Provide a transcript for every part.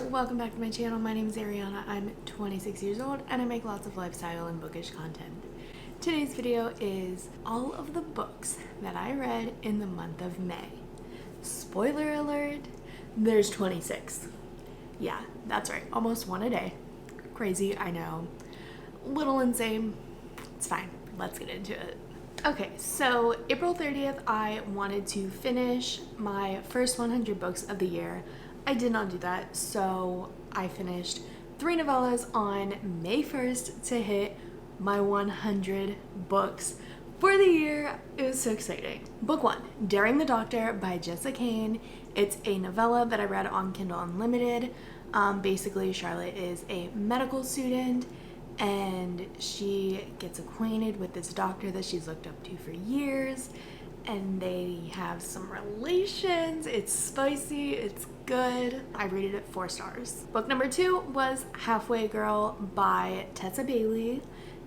welcome back to my channel. My name is Arianna. I'm 26 years old and I make lots of lifestyle and bookish content. Today's video is all of the books that I read in the month of May. Spoiler alert, there's 26. Yeah, that's right, almost one a day. Crazy, I know. Little insane. It's fine. Let's get into it. Okay, so April 30th, I wanted to finish my first 100 books of the year. I did not do that, so I finished 3 novellas on May 1st to hit my 100 books for the year. It was so exciting. Book 1, Daring the Doctor by Jessica Cain. It's a novella that I read on Kindle Unlimited. Basically, Charlotte is a medical student and she gets acquainted with this doctor that she's looked up to for years, and they have some relations. It's spicy, it's good. I rated it 4 stars. Book number 2 was Halfway Girl by Tessa Bailey.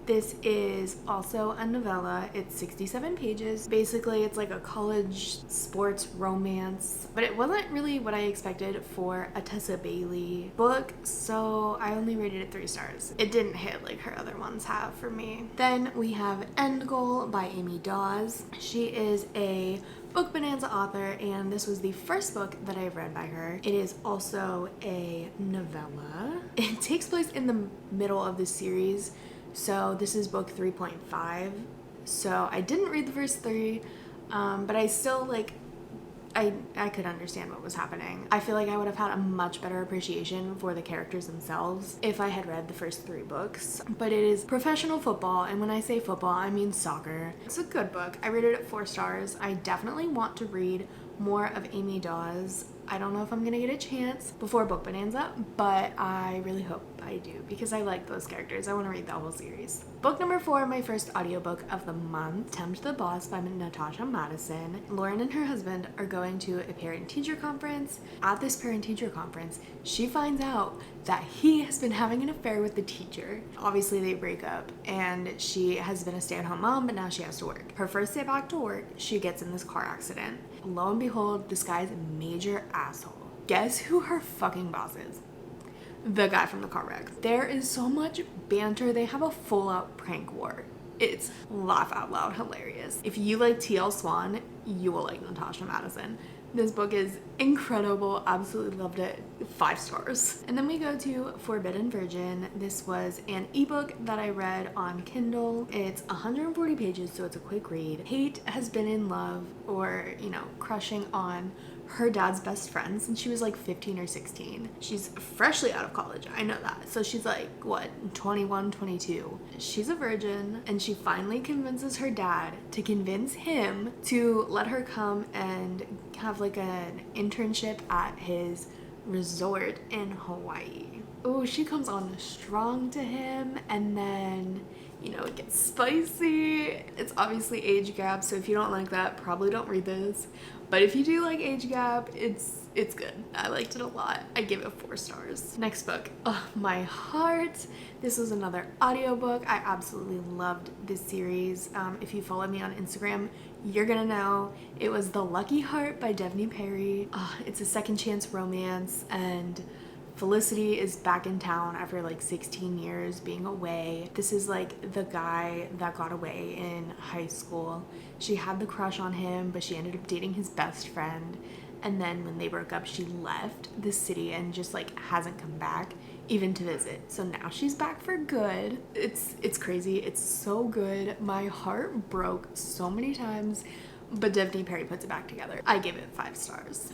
This is also a novella. It's 67 pages. Basically, it's like a college sports romance, but it wasn't really what I expected for a Tessa Bailey book, so I only rated it 3 stars. It didn't hit like her other ones have for me. Then we have End Goal by Amy Dawes. She is a book Bonanza author, and this was the first book that I've read by her. It is also a novella. It takes place in the middle of the series, so this is book 3.5. So I didn't read the first 3, but I still I could understand what was happening. I feel like I would have had a much better appreciation for the characters themselves if I had read the first 3 books. But it is professional football, and when I say football, I mean soccer. It's a good book. I rated it 4 stars. I definitely want to read more of Amy Dawes. I don't know if I'm gonna get a chance before Book Bonanza, but I really hope I do because I like those characters. I want to read the whole series. Book number 4, my first audiobook of the month, Tempt the Boss by Natasha Madison. Lauren and her husband are going to a parent-teacher conference. At this parent-teacher conference, she finds out that he has been having an affair with the teacher. Obviously, they break up, and she has been a stay-at-home mom, but now she has to work. Her first day back to work, she gets in this car accident. Lo and behold, this guy's a major asshole. Guess who her fucking boss is? The guy from the car wreck. There is so much banter. They have a full-out prank war. It's laugh out loud hilarious. If you like T.L. Swan, you will like Natasha Madison. This book is incredible. Absolutely loved it. 5 stars. And then we go to Forbidden Virgin. This was an ebook that I read on Kindle. It's 140 pages, so it's a quick read. Kate has been in love or, crushing on her dad's best friend since she was like 15 or 16. She's freshly out of college, I know that. So she's like, 21, 22. She's a virgin, and she finally convinces her dad to convince him to let her come and have like an internship at his resort in Hawaii. Oh, she comes on strong to him, and then it gets spicy. It's obviously age gap, so if you don't like that, probably don't read this. But if you do like age gap, it's good. I liked it a lot. I give it 4 stars. Next book, My Heart. This was another audiobook. I absolutely loved this series. If you follow me on Instagram, you're gonna know it was The Lucky Heart by Devney Perry. It's a second chance romance, and Felicity is back in town after like 16 years being away. This is like the guy that got away in high school. She had the crush on him, but she ended up dating his best friend. And then when they broke up, she left the city and just like hasn't come back even to visit. So now she's back for good. It's crazy. It's so good. My heart broke so many times, but Devney Perry puts it back together. I give it 5 stars.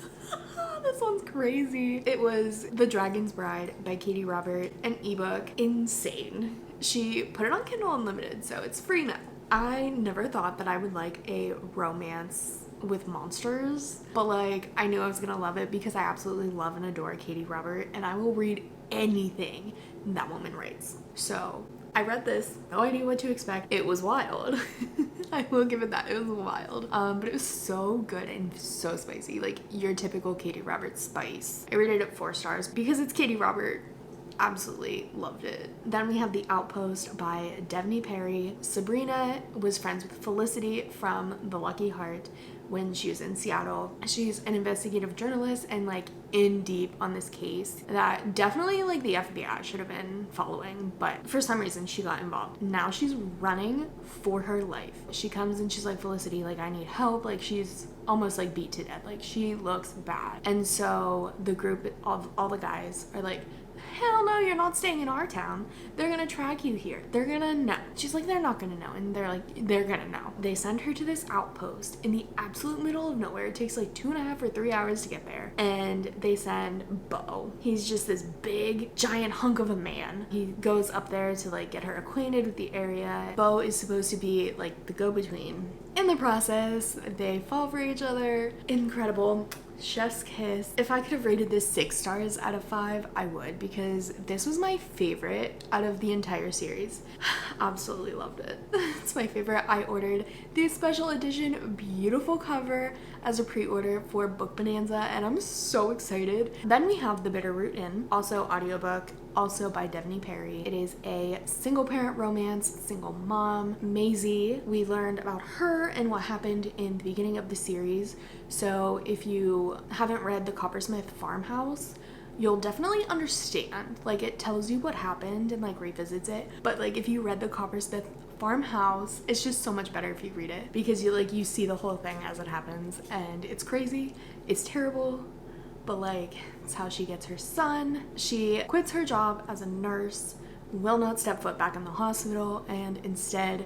This one's crazy. It was The Dragon's Bride by Katie Robert, an ebook. Insane. She put it on Kindle Unlimited, so it's free now. I never thought that I would like a romance with monsters, but I knew I was gonna love it because I absolutely love and adore Katie Robert, and I will read anything that woman writes. So I read this, no idea what to expect. It was wild. I will give it that. It was wild. But it was so good and so spicy. Like your typical Katie Robert spice. I rated it 4 stars because it's Katie Robert. Absolutely loved it. Then we have The Outpost by Devney Perry. Sabrina was friends with Felicity from The Lucky Heart. when she was in Seattle. She's an investigative journalist and like in deep on this case that definitely like the FBI should have been following, but for some reason she got involved. Now she's running for her life. She comes and she's like, Felicity, like I need help. Like she's almost like beat to death. Like she looks bad. And so the group of all the guys are like, hell no, you're not staying in our town. They're gonna track you here. They're gonna know. She's like, they're not gonna know. And they're like, they're gonna know. They send her to this outpost in the absolute middle of nowhere. It takes like 2.5 or 3 hours to get there. And they send Bo. He's just this big, giant hunk of a man. He goes up there to like get her acquainted with the area. Bo is supposed to be like the go-between. In the process, they fall for each other. Incredible. Chef's kiss. If I could have rated this 6 stars out of 5, I would, because this was my favorite out of the entire series. Absolutely loved it. It's my favorite. I ordered the special edition beautiful cover as a pre-order for Book Bonanza, and I'm so excited. Then we have The Bitter Root Inn, also audiobook, also by Devney Perry. It is a single parent romance, single mom, Maisie. We learned about her and what happened in the beginning of the series. So if you haven't read The Coppersmith Farmhouse, you'll definitely understand. Like it tells you what happened and like revisits it. But like if you read The Coppersmith Farmhouse, it's just so much better if you read it, because you see the whole thing as it happens, and it's crazy, it's terrible, but like it's how she gets her son. She quits her job as a nurse, will not step foot back in the hospital, and instead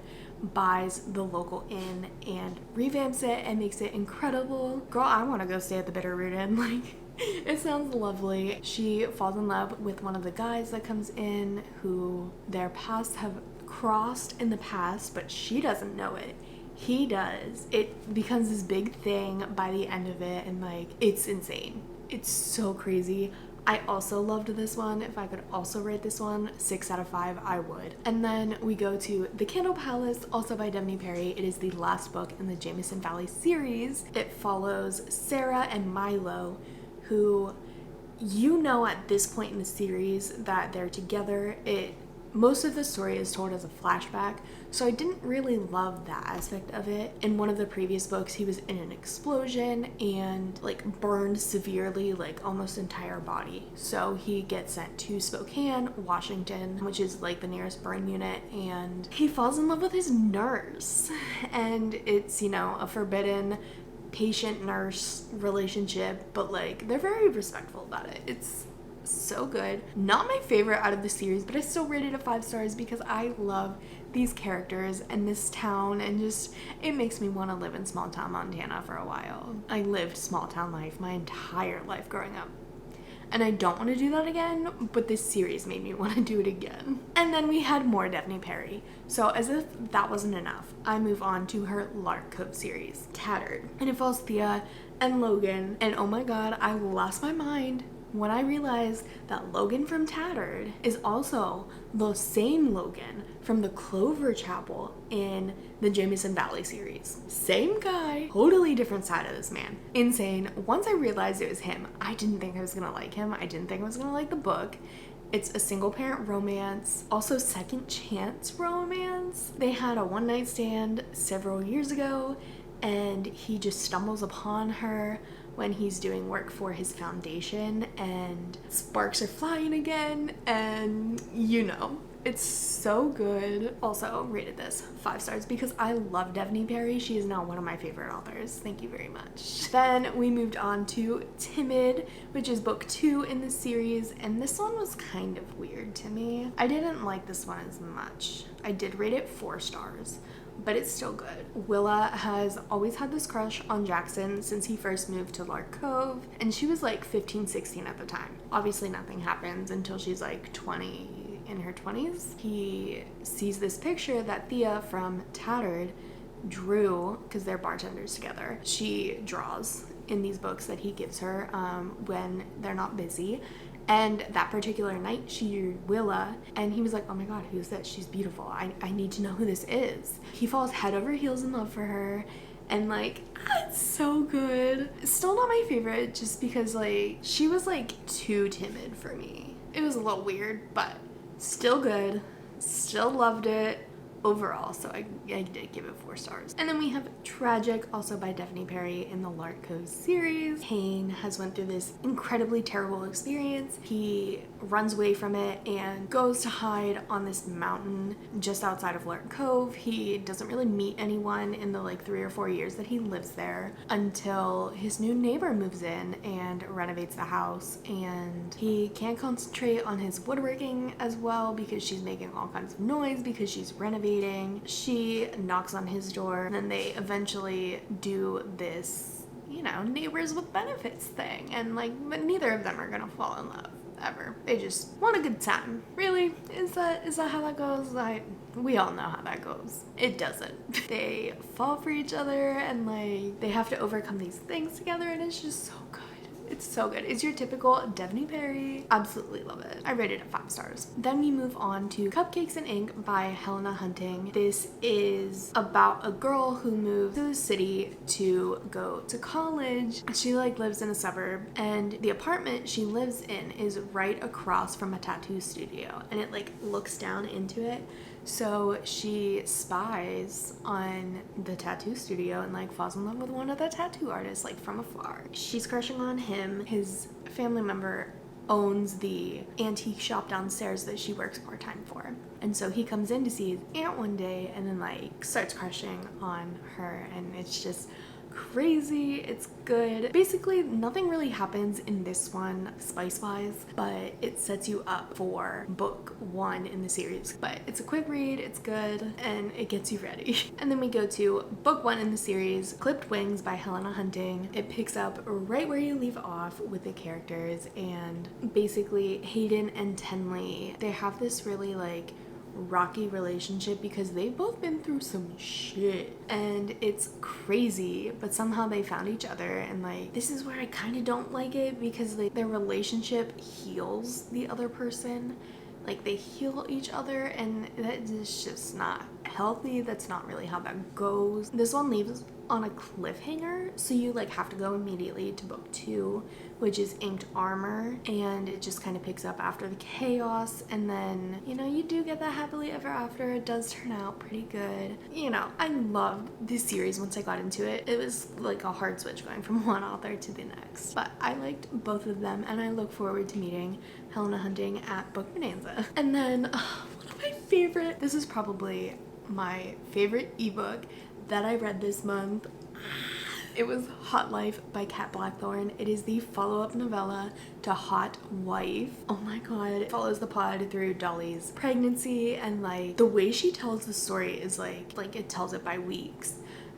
buys the local inn and revamps it and makes it incredible. Girl, I want to go stay at the Bitter Root Inn. Like it sounds lovely. She falls in love with one of the guys that comes in, who their paths have crossed in the past, but she doesn't know it. He does. It becomes this big thing by the end of it, and like it's insane. It's so crazy. I also loved this one. If I could also rate this one 6 out of 5, I would. And then we go to The Candle Palace, also by Devney Perry. It is the last book in the Jameson Valley series. It follows Sarah and Milo, who, you know, at this point in the series that they're together. Most of the story is told as a flashback, so I didn't really love that aspect of it. In one of the previous books, he was in an explosion and like burned severely, like almost entire body. So he gets sent to Spokane, Washington, which is like the nearest burn unit, and he falls in love with his nurse. And it's, you know, a forbidden patient-nurse relationship, but like they're very respectful about it. It's so good. Not my favorite out of the series, but I still rated it 5 stars because I love these characters and this town, and just it makes me want to live in small town Montana for a while. I lived small town life my entire life growing up, and I don't want to do that again, but this series made me want to do it again. And then we had more Devney Perry. So as if that wasn't enough, I move on to her Lark Cove series, Tattered. And it follows Thea and Logan, and oh my god, I lost my mind when I realized that Logan from Tattered is also the same Logan from the Clover Chapel in the Jameson Valley series. Same guy, totally different side of this man. Insane. Once I realized it was him, I didn't think I was gonna like him. I didn't think I was gonna like the book. It's a single parent romance, also second chance romance. They had a one-night stand several years ago, and he just stumbles upon her when he's doing work for his foundation, and sparks are flying again, and you know, it's so good. Also rated this 5 stars because I love Devney Perry. She is now one of my favorite authors. Thank you very much. Then we moved on to Timid, which is book 2 in the series, and this one was kind of weird to me. I didn't like this one as much. I did rate it 4 stars. But it's still good. Willa has always had this crush on Jackson since he first moved to Lark Cove, and she was like 15, 16 at the time. Obviously nothing happens until she's like 20, in her 20s. He sees this picture that Thea from Tattered drew, because they're bartenders together. She draws in these books that he gives her when they're not busy. And that particular night, she drew Willa, and he was like, oh my god, who's that? She's beautiful. I need to know who this is. He falls head over heels in love for her, and like, it's so good. Still not my favorite, just because like, she was like too timid for me. It was a little weird, but still good. Still loved it. overall, so I did give it 4 stars. And then we have Tragic, also by Daphne Perry in the Lark Cove series. Kane has went through this incredibly terrible experience. He runs away from it and goes to hide on this mountain just outside of Lark Cove. He doesn't really meet anyone in the like 3 or 4 years that he lives there until his new neighbor moves in and renovates the house, and he can't concentrate on his woodworking as well because she's making all kinds of noise because she's renovating. She knocks on his door, and then they eventually do this, you know, neighbors with benefits thing, and like, but neither of them are gonna fall in love ever. They just want a good time. Really? Is that how that goes? We all know how that goes. It doesn't. They fall for each other, and like, they have to overcome these things together, and it's just so good. It's so good. It's your typical Daphne Perry. Absolutely love it. I rated it 5 stars. Then we move on to Cupcakes and Ink by Helena Hunting. This is about a girl who moved to the city to go to college. She like lives in a suburb, and the apartment she lives in is right across from a tattoo studio, and it like looks down into it. So she spies on the tattoo studio and like falls in love with one of the tattoo artists like from afar. She's crushing on him. His family member owns the antique shop downstairs that she works part-time for. And so he comes in to see his aunt one day and then like starts crushing on her, and it's just crazy. It's good. Basically, nothing really happens in this one spice-wise, but it sets you up for book 1 in the series. But it's a quick read, it's good, and it gets you ready. And then we go to book 1 in the series, Clipped Wings by Helena Hunting. It picks up right where you leave off with the characters, and basically Hayden and Tenley, they have this really like rocky relationship because they've both been through some shit, and it's crazy, but somehow they found each other. And like, this is where I kind of don't like it, because like their relationship heals the other person. Like, they heal each other, and that is just not healthy. That's not really how that goes. This one leaves on a cliffhanger, so you like have to go immediately to book 2, which is Inked Armor, and it just kind of picks up after the chaos, and then, you know, you do get that happily ever after. It does turn out pretty good. You know, I loved this series once I got into it. It was like a hard switch going from one author to the next, but I liked both of them, and I look forward to meeting Helena Hunting at Book Bonanza. And then one of my favorite, this is probably my favorite ebook that I read this month. It was Hot Life by Kat Blackthorne. It is the follow-up novella to Hot Wife. Oh my god. It follows the pod through Dolly's pregnancy, and like the way she tells the story is like it tells it by weeks.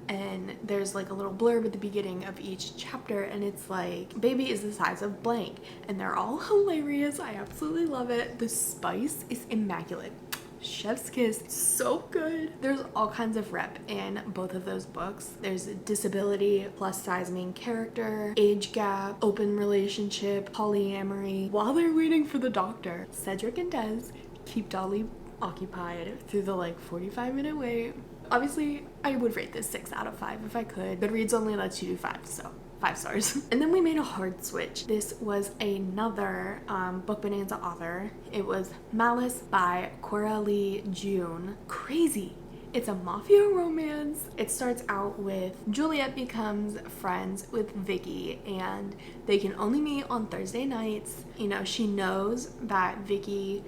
And there's like a little blurb at the beginning of each chapter, and it's like, baby is the size of blank, and they're all hilarious. I absolutely love it. The spice is immaculate. Chef's kiss, so good. There's all kinds of rep in both of those books. There's disability, plus size main character, age gap, open relationship, polyamory, while they're waiting for the doctor. Cedric and Des keep Dolly occupied through the like 45-minute wait. Obviously, I would rate this 6 out of 5 if I could. Goodreads only lets you do 5, so 5 stars. And then we made a hard switch. This was another Book Bonanza author. It was Malice by Coralie June. Crazy. It's a mafia romance. It starts out with Juliet becomes friends with Vicky, and they can only meet on Thursday nights. You know, she knows that Vicky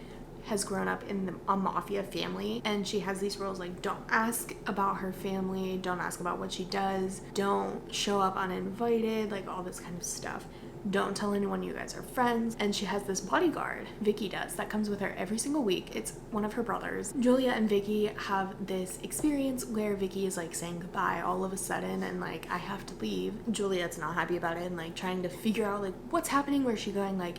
has grown up in a mafia family, and she has these rules like, don't ask about her family, don't ask about what she does, don't show up uninvited, like all this kind of stuff. Don't tell anyone you guys are friends. And she has this bodyguard, Vicky does, that comes with her every single week. It's one of her brothers. Julia and Vicky have this experience where Vicky is like saying goodbye all of a sudden, and like, I have to leave. Juliet's not happy about it, and like trying to figure out like what's happening, where's she going, like,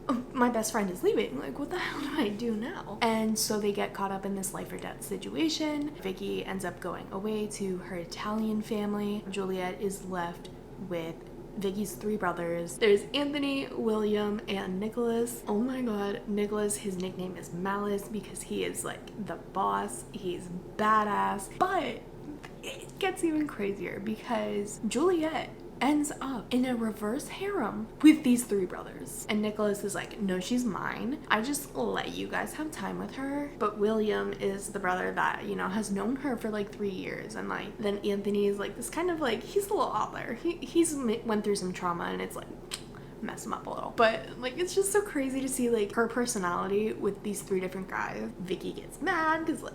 oh, my best friend is leaving, like what the hell do I do now? And so they get caught up in this life or death situation. Vicky ends up going away to her Italian family. Juliet is left with Vicky's 3 brothers. There's Anthony, William, and Nicholas. Oh my god, Nicholas, his nickname is Malice because he is like the boss. He's badass. But it gets even crazier because Juliet ends up in a reverse harem with these three brothers. And Nicholas is like, no, she's mine. I just let you guys have time with her. But William is the brother that, you know, has known her for like 3 years. And like, then Anthony is like this kind of like, he's a little out there. He's went through some trauma, and it's like, mess him up a little. But like, it's just so crazy to see like her personality with these three different guys. Vicky gets mad because like,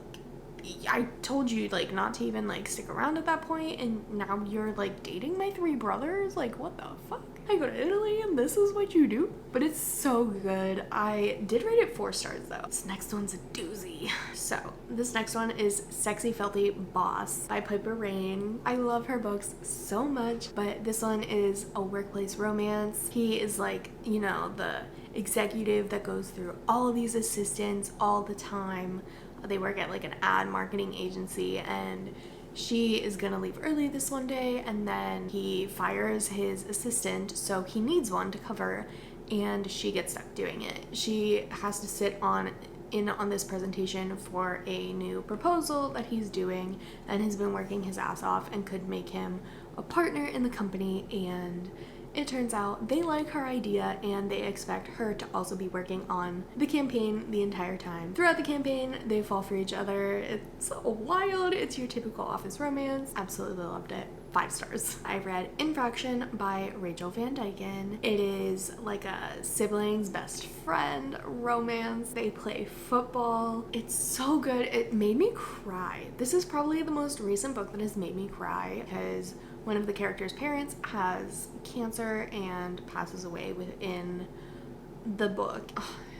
I told you like not to even like stick around at that point, and now you're like dating my three brothers. Like, what the fuck? I go to Italy and this is what you do? But it's so good. I did rate it 4 stars though. This next one's a doozy. So this next one is Sexy Filthy Boss by Piper Rain. I love her books so much, but this one is a workplace romance. He is like, you know, the executive that goes through all of these assistants all the time. They work at like an ad marketing agency, and she is gonna leave early this one day, and then he fires his assistant, so he needs one to cover, and she gets stuck doing it. She has to sit on this presentation for a new proposal that he's doing, and has been working his ass off and could make him a partner in the company. And it turns out they like her idea, and they expect her to also be working on the campaign the entire time. Throughout the campaign, they fall for each other. It's wild. It's your typical office romance. Absolutely loved it. 5 stars. I read Infraction by Rachel Van Dyken. It is like a siblings best friend romance. They play football. It's so good. It made me cry. This is probably the most recent book that has made me cry, because one of the characters' parents has cancer and passes away within the book.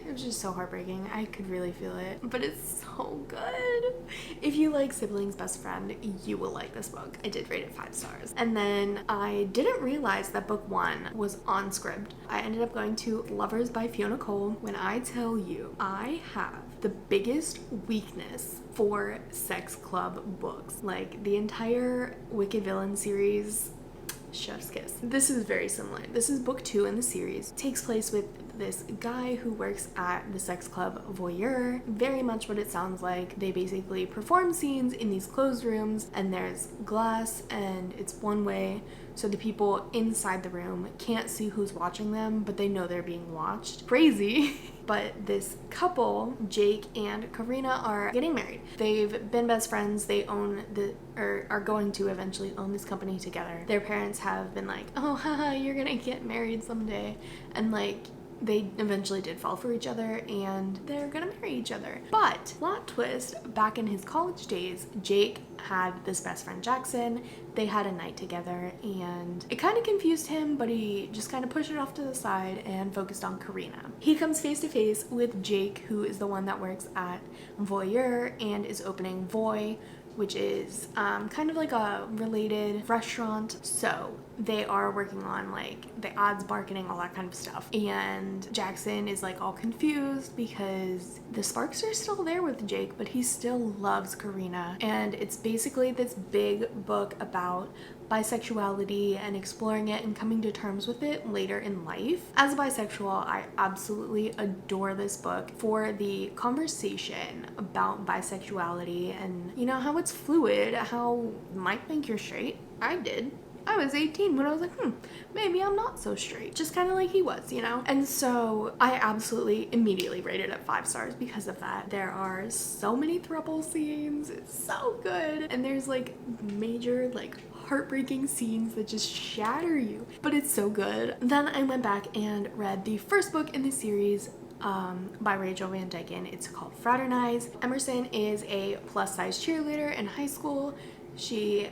It was just so heartbreaking. I could really feel it, but it's so good. If you like Siblings Best Friend, you will like this book. I did rate it 5 stars. And then I didn't realize that book 1 was on script. I ended up going to Lovers by Fiona Cole. When I tell you, I have the biggest weakness for sex club books. Like, the entire Wicked Villain series, chef's kiss. This is very similar. This is book 2 in the series. It takes place with this guy who works at the sex club Voyeur. Very much what it sounds like. They basically perform scenes in these closed rooms, and there's glass, and it's one way, so the people inside the room can't see who's watching them, but they know they're being watched. Crazy. But this couple, Jake and Karina, are getting married. They've been best friends. They own are going to eventually own this company together. Their parents have been like, oh, haha, you're gonna get married someday. And like, they eventually did fall for each other, and they're gonna marry each other. But plot twist, back in his college days, Jake had this best friend Jackson. They had a night together, and it kind of confused him, but he just kind of pushed it off to the side and focused on Karina. He comes face to face with Jake, who is the one that works at Voyeur and is opening Voy, which is kind of like a related restaurant. So they are working on like the ads, marketing, all that kind of stuff. And Jackson is like all confused because the sparks are still there with Jake, but he still loves Karina. And it's basically this big book about bisexuality and exploring it and coming to terms with it later in life. As a bisexual, I absolutely adore this book for the conversation about bisexuality and, you know, how it's fluid, how you might think you're straight. I did. I was 18 when I was like, maybe I'm not so straight. Just kind of like he was, you know? And so I absolutely immediately rated it 5 stars because of that. There are so many throuple scenes. It's so good. And there's like major like heartbreaking scenes that just shatter you. But it's so good. Then I went back and read the first book in the series, by Rachel Van Dyken. It's called Fraternize. Emerson is a plus-size cheerleader in high school. She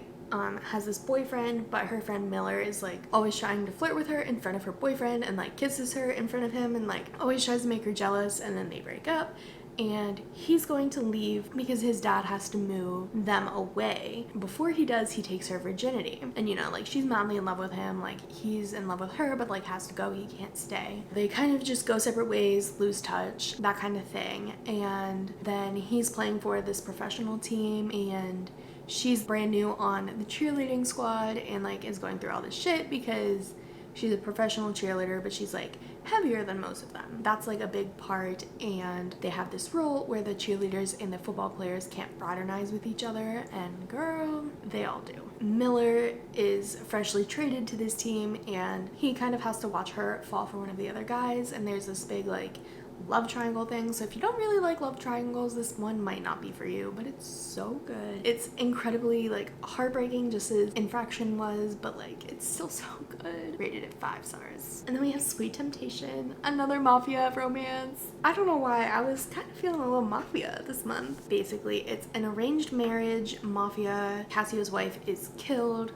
has this boyfriend, but her friend Miller is like always trying to flirt with her in front of her boyfriend and like kisses her in front of him and like always tries to make her jealous, and then they break up. And he's going to leave because his dad has to move them away. Before he does, he takes her virginity. And you know, like she's madly in love with him, like he's in love with her, but like has to go, he can't stay. They kind of just go separate ways, lose touch, that kind of thing. And then he's playing for this professional team, and she's brand new on the cheerleading squad and like is going through all this shit because she's a professional cheerleader, but she's like heavier than most of them. That's like a big part, and they have this rule where the cheerleaders and the football players can't fraternize with each other, and girl, they all do. Miller is freshly traded to this team, and he kind of has to watch her fall for one of the other guys, and there's this big like love triangle thing. So if you don't really like love triangles, this one might not be for you, but it's so good. It's incredibly like heartbreaking, just as Infraction was, but like it's still so good. Rated at 5 stars. And then we have Sweet Temptation, another mafia romance. I don't know why, I was kind of feeling a little mafia this month. Basically, it's an arranged marriage mafia. Cassio's wife is killed,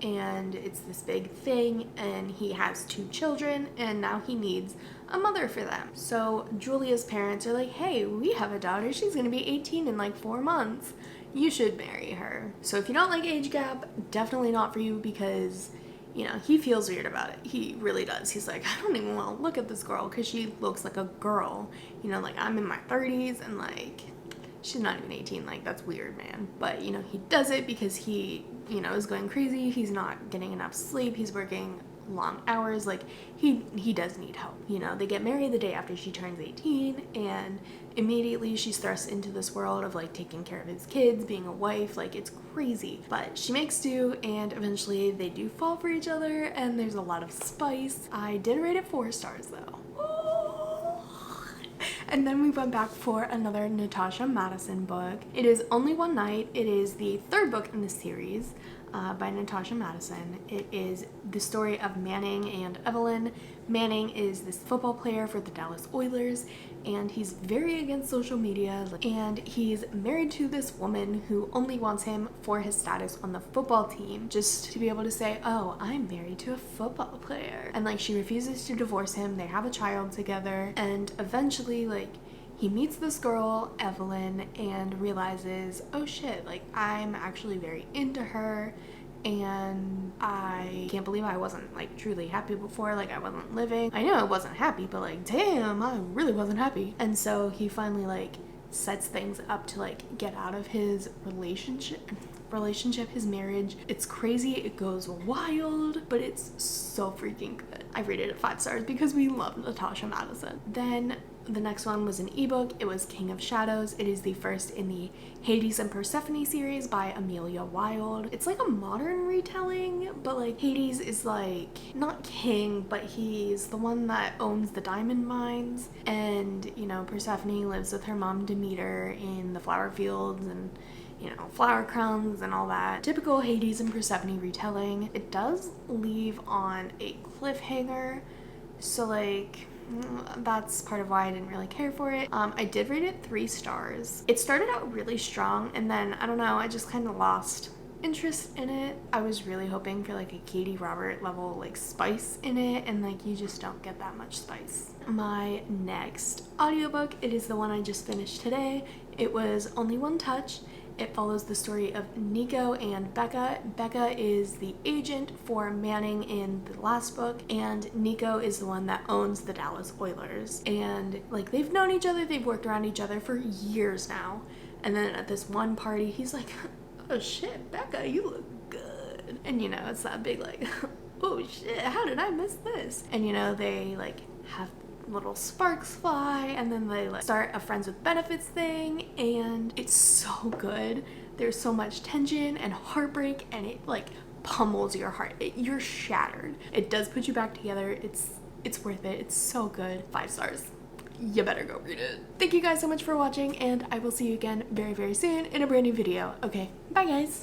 and it's this big thing, and he has 2 children, and now he needs a mother for them. So Julia's parents are like, hey, we have a daughter, she's gonna be 18 in like 4 months, you should marry her. So if you don't like age gap, definitely not for you, because you know, he feels weird about it. He really does. He's like, I don't even want to look at this girl because she looks like a girl. You know, like I'm in my 30s and like she's not even 18. Like that's weird, man. But you know, he does it because he, you know, is going crazy. He's not getting enough sleep. He's working long hours. Like he does need help. You know, they get married the day after she turns 18, and immediately she's thrust into this world of like taking care of his kids, being a wife. Like it's crazy, but she makes do, and eventually they do fall for each other, and there's a lot of spice. I did rate it 4 stars though. And then we went back for another Natasha Madison book. It is Only One Night. It is the 3rd book in the series by Natasha Madison. It is the story of Manning and Evelyn. Manning is this football player for the Dallas Oilers, and he's very against social media, and he's married to this woman who only wants him for his status on the football team, just to be able to say, oh, I'm married to a football player. And like she refuses to divorce him. They have a child together, and eventually like he meets this girl, Evelyn, and realizes, oh shit, like I'm actually very into her, and I can't believe I wasn't like truly happy before. Like I wasn't living. I know I wasn't happy, but like damn, I really wasn't happy. And so he finally like sets things up to like get out of his relationship, his marriage. It's crazy, it goes wild, but it's so freaking good. I rated it 5 stars because we love Natasha Madison. Then the next one was an ebook. It was King of Shadows. It is the first in the Hades and Persephone series by Amelia Wilde. It's like a modern retelling, but like Hades is like not king, but he's the one that owns the diamond mines, and you know, Persephone lives with her mom Demeter in the flower fields and you know, flower crowns and all that. Typical Hades and Persephone retelling. It does leave on a cliffhanger, so like that's part of why I didn't really care for it. I did rate it 3 stars. It started out really strong, and then I don't know, I just kind of lost interest in it. I was really hoping for like a Katie Robert level like spice in it, and like you just don't get that much spice. My next audiobook, it is the one I just finished today. It was Only One Touch. It follows the story of Nico and Becca. Becca is the agent for Manning in the last book, and Nico is the one that owns the Dallas Oilers. And like they've known each other, they've worked around each other for years now. And then at this one party, he's like, oh shit, Becca, you look good. And you know, it's that big like, oh shit, how did I miss this? And you know, they like have little sparks fly, and then they like start a friends with benefits thing, and it's so good. There's so much tension and heartbreak, and it like pummels your heart. You're shattered. It does put you back together. It's worth it. It's so good. 5 stars. You better go read it. Thank you guys so much for watching, and I will see you again very, very soon in a brand new video. Okay, bye guys.